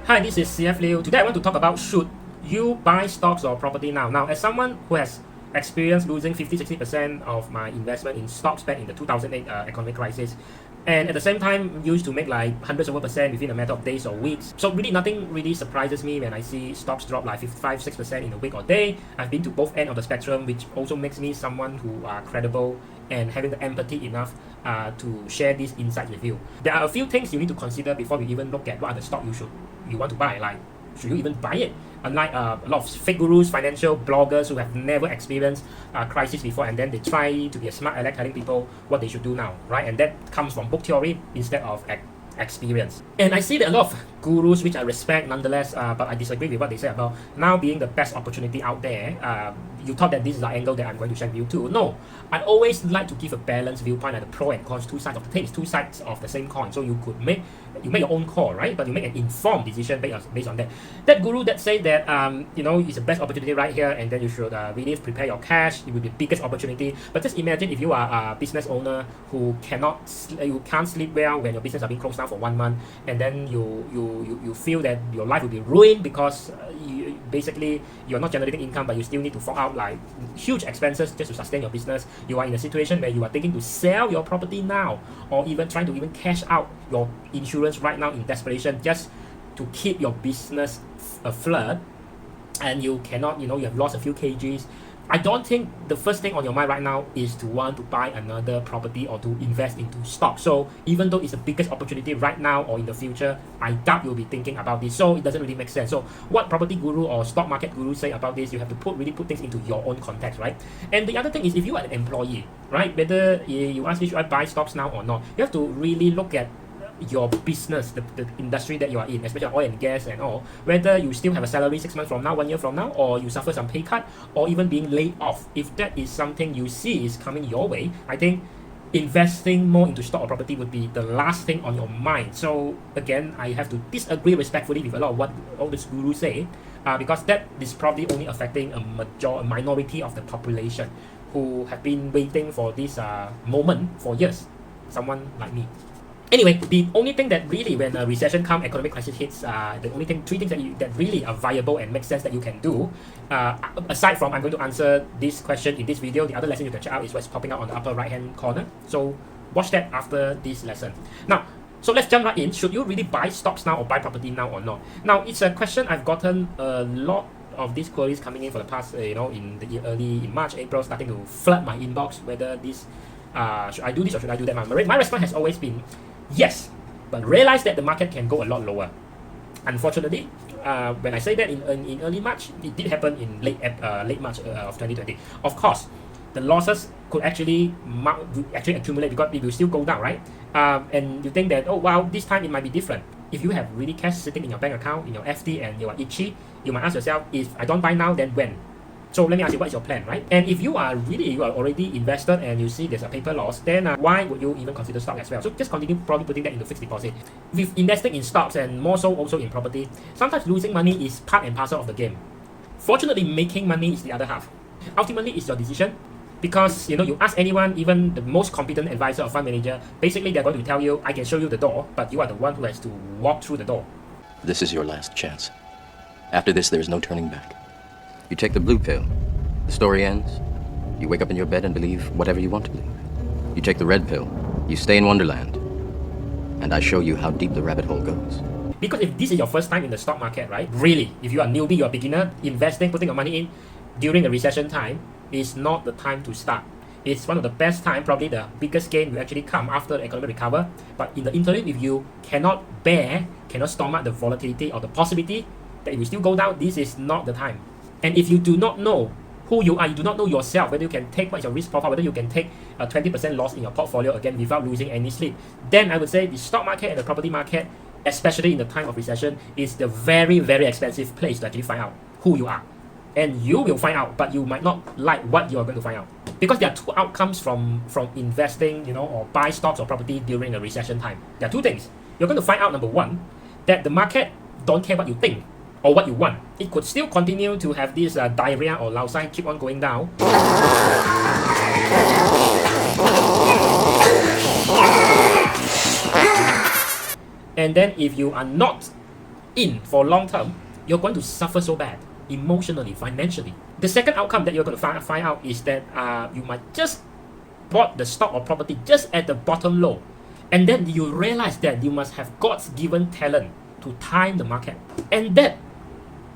Hi, this is CF Liu. Today I want to talk about should you buy stocks or property now. Now, as someone who has experienced losing 50-60% of my investment in stocks back in the 2008 economic crisis, and at the same time used to make like hundreds over percent within a matter of days or weeks. So really nothing really surprises me when I see stocks drop like 55-6% in a week or day. I've been to both ends of the spectrum, which also makes me someone who are credible and having the empathy enough to share these insights with you. There are a few things you need to consider before you even look at what are the stock you want to buy. Like, should you even buy it? Unlike a lot of fake gurus, financial bloggers who have never experienced crisis before, and then they try to be a smart aleck telling people what they should do now, right? And that comes from book theory instead of experience. And I see that a lot of gurus, which I respect nonetheless, but I disagree with what they say about now being the best opportunity out there. You thought that this is the angle that I'm going to share with you too. No, I always like to give a balanced viewpoint at the pro and cons, two sides of the things, two sides of the same coin. So you make your own call, right? But you make an informed decision based on that. That guru that say that it's the best opportunity right here, and then you should really prepare your cash. It will be the biggest opportunity. But just imagine if you are a business owner who can't sleep well when your business are being closed down for 1 month, and then you feel that your life will be ruined because basically you're not generating income, but you still need to fork out like huge expenses just to sustain your business. You are in a situation where you are thinking to sell your property now, or even trying to cash out your insurance right now in desperation just to keep your business afloat, and you cannot, you have lost a few kgs. I don't think the first thing on your mind right now is to want to buy another property or to invest into stock. So even though it's the biggest opportunity right now or in the future, I doubt you'll be thinking about this. So it doesn't really make sense. So what property guru or stock market guru say about this, you have to really put things into your own context, right? And the other thing is, if you are an employee, right, whether you ask me should I buy stocks now or not, you have to really look at your business, the industry that you are in, especially oil and gas and all, whether you still have a salary 6 months from now, 1 year from now, or you suffer some pay cut, or even being laid off. If that is something you see is coming your way, I think investing more into stock or property would be the last thing on your mind. So again, I have to disagree respectfully with a lot of what all these gurus say, because that is probably only affecting a minority of the population who have been waiting for this moment for years, someone like me. Anyway, the only thing that really, when a recession comes, economic crisis hits, the only thing, three things that really are viable and make sense that you can do, aside from I'm going to answer this question in this video, the other lesson you can check out is what's popping out on the upper right hand corner. So watch that after this lesson. Now, so let's jump right in. Should you really buy stocks now or buy property now or not? Now, it's a question I've gotten a lot of these queries coming in for the past, in March, April, starting to flood my inbox, whether this, should I do this or should I do that? My response has always been, yes, but realize that the market can go a lot lower. Unfortunately, when I say that in early March, it did happen in late March of 2020. Of course, the losses could actually accumulate because it will still go down, right? And you think that, oh wow, this time it might be different. If you have really cash sitting in your bank account, in your FD, and you are itchy, you might ask yourself, if I don't buy now, then when? So let me ask you, what is your plan, right? And if you are already invested and you see there's a paper loss, then why would you even consider stock as well? So just continue probably putting that into fixed deposit. With investing in stocks and more so also in property, sometimes losing money is part and parcel of the game. Fortunately, making money is the other half. Ultimately, it's your decision, because you ask anyone, even the most competent advisor or fund manager, basically they're going to tell you, I can show you the door, but you are the one who has to walk through the door. This is your last chance. After this, there is no turning back. You take the blue pill, the story ends. You wake up in your bed and believe whatever you want to believe. You take the red pill, you stay in Wonderland, and I show you how deep the rabbit hole goes. Because if this is your first time in the stock market, right, really, if you are newbie, you're a beginner, investing, putting your money in during the recession time is not the time to start. It's one of the best time, probably the biggest gain will actually come after the economy recover. But in the interim, if you cannot stomach the volatility or the possibility that it will still go down, this is not the time. And if you do not know who you are, you do not know yourself, whether you can take what's your risk profile, whether you can take a 20% loss in your portfolio again without losing any sleep, then I would say the stock market and the property market, especially in the time of recession, is the very, very expensive place to actually find out who you are. And you will find out, but you might not like what you are going to find out. Because there are two outcomes from investing, or buy stocks or property during a recession time. There are two things. You're going to find out, number one, that the market don't care what you think or what you want. It could still continue to have this diarrhea or lao sai keep on going down. And then if you are not in for long term, you're going to suffer so bad emotionally, financially. The second outcome that you're going to find out is that you might just bought the stock or property just at the bottom low, and then you realize that you must have God's given talent to time the market, and that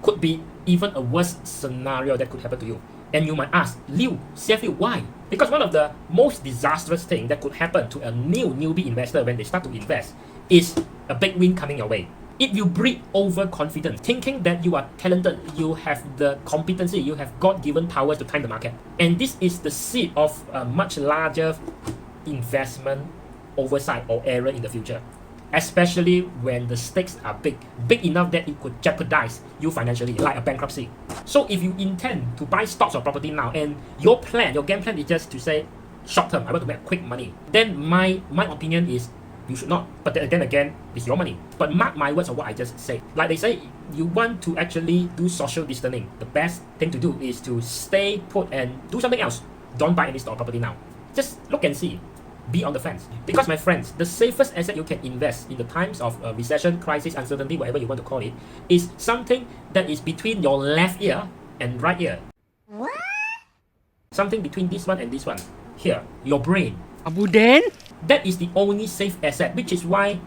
could be even a worse scenario that could happen to you. And you might ask, Liu, CF, why? Because one of the most disastrous things that could happen to a newbie investor when they start to invest is a big win coming your way. If you breed overconfidence, thinking that you are talented, you have the competency, you have God-given powers to time the market. And this is the seed of a much larger investment oversight or error in the future. Especially when the stakes are big enough that it could jeopardize you financially, like a bankruptcy. So if you intend to buy stocks or property now, and your game plan is just to say, short term, I want to make quick money, then my opinion is you should not. But then again, it's your money. But mark my words of what I just said. Like they say, you want to actually do social distancing, the best thing to do is to stay put and do something else. Don't buy any stock or property now. Just look and see. Be on the fence. Because my friends, the safest asset you can invest in the times of recession, crisis, uncertainty, whatever you want to call it, is something that is between your left ear and right ear. What? Something between this one and this one. Here, your brain. Abu Den? That is the only safe asset, which is why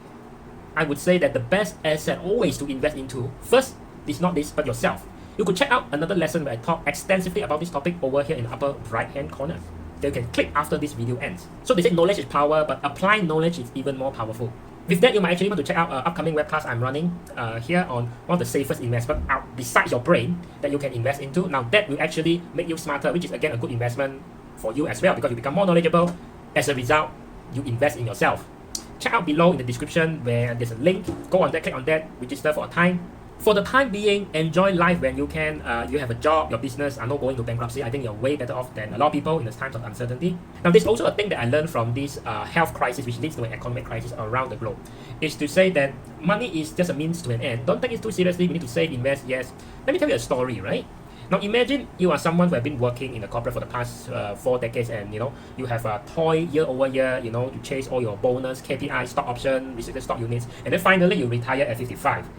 I would say that the best asset always to invest into, first, is not this, but yourself. You could check out another lesson where I talk extensively about this topic over here in the upper right hand corner. That you can click after this video ends. So they say knowledge is power, but applying knowledge is even more powerful. With that, you might actually want to check out an upcoming webcast I'm running here on one of the safest investment out besides your brain that you can invest into. Now that will actually make you smarter, which is again a good investment for you as well, because you become more knowledgeable. As a result, you invest in yourself. Check out below in the description where there's a link. Go on there, click on that, register for a time. For the time being, enjoy life when you can. You have a job, your business are not going to bankruptcy. I think you're way better off than a lot of people in the times of uncertainty. Now, there's also a thing that I learned from this health crisis, which leads to an economic crisis around the globe, is to say that money is just a means to an end. Don't take it too seriously. We need to save, invest, yes. Let me tell you a story, right? Now, imagine you are someone who have been working in the corporate for the past 4 decades, and you have a toy year over year. You chase all your bonus, KPI, stock option, restricted stock units, and then finally you retire at 55.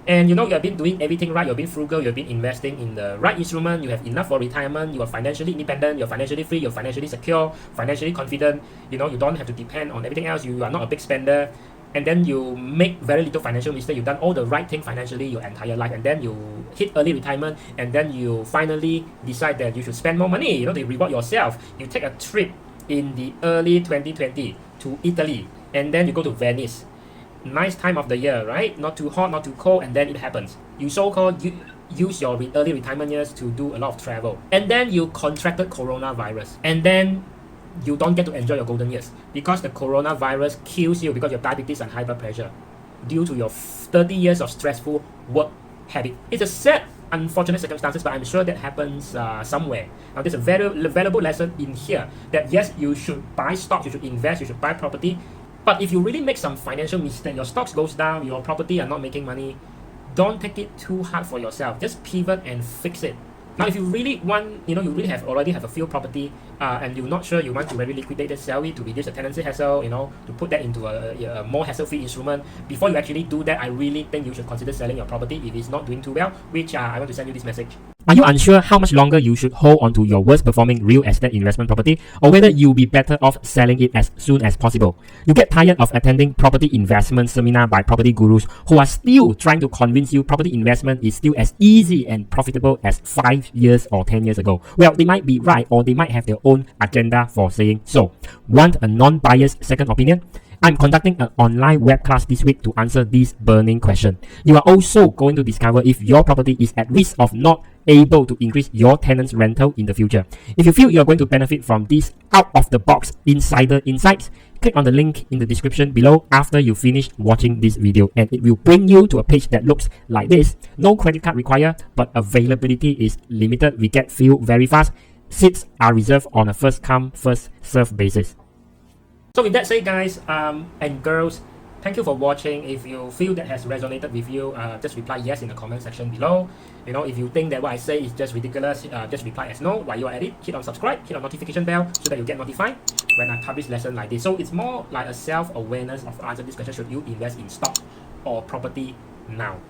And you have been doing everything right, you've been frugal, you've been investing in the right instrument, you have enough for retirement, you are financially independent, you're financially free, you're financially secure, financially confident, you don't have to depend on everything else, you are not a big spender, and then you make very little financial mistake, you've done all the right thing financially your entire life, and then you hit early retirement, and then you finally decide that you should spend more money, to reward yourself. You take a trip in the early 2020 to Italy, and then you go to Venice. Nice time of the year, right? Not too hot, not too cold, and then it happens. You so-called use your early retirement years to do a lot of travel, and then you contracted coronavirus, and then you don't get to enjoy your golden years because the coronavirus kills you because you have diabetes and high blood pressure due to your 30 years of stressful work habit. It's a sad, unfortunate circumstances, but I'm sure that happens somewhere. Now, there's a very valuable lesson in here that yes, you should buy stocks, you should invest, you should buy property. But if you really make some financial mistake, your stocks goes down, your property are not making money, don't take it too hard for yourself. Just pivot and fix it. Now, if you really want, you really already have a few property, and you're not sure you want to maybe liquidate it, sell it to reduce the tenancy hassle, to put that into a more hassle-free instrument. Before you actually do that, I really think you should consider selling your property if it's not doing too well, which I want to send you this message. Are you unsure how much longer you should hold onto your worst performing real estate investment property, or whether you'll be better off selling it as soon as possible? You get tired of attending property investment seminar by property gurus who are still trying to convince you property investment is still as easy and profitable as 5 years or 10 years ago? Well, they might be right, or they might have their own agenda for saying so. Want a non-biased second opinion? I'm conducting an online webcast this week to answer this burning question. You are also going to discover if your property is at risk of not able to increase your tenant's rental in the future. If you feel you're going to benefit from these out-of-the-box insider insights, click on the link in the description below after you finish watching this video, and it will bring you to a page that looks like this. No credit card required, but availability is limited. We get filled very fast. Seats are reserved on a first-come, first-served basis. So with that said, guys and girls, thank you for watching. If you feel that has resonated with you, just reply yes in the comment section below. If you think that what I say is just ridiculous, just reply as no. While you're at it, hit on subscribe, hit on notification bell so that you get notified when I publish lesson like this. So it's more like a self-awareness of answering this question: should you invest in stock or property now?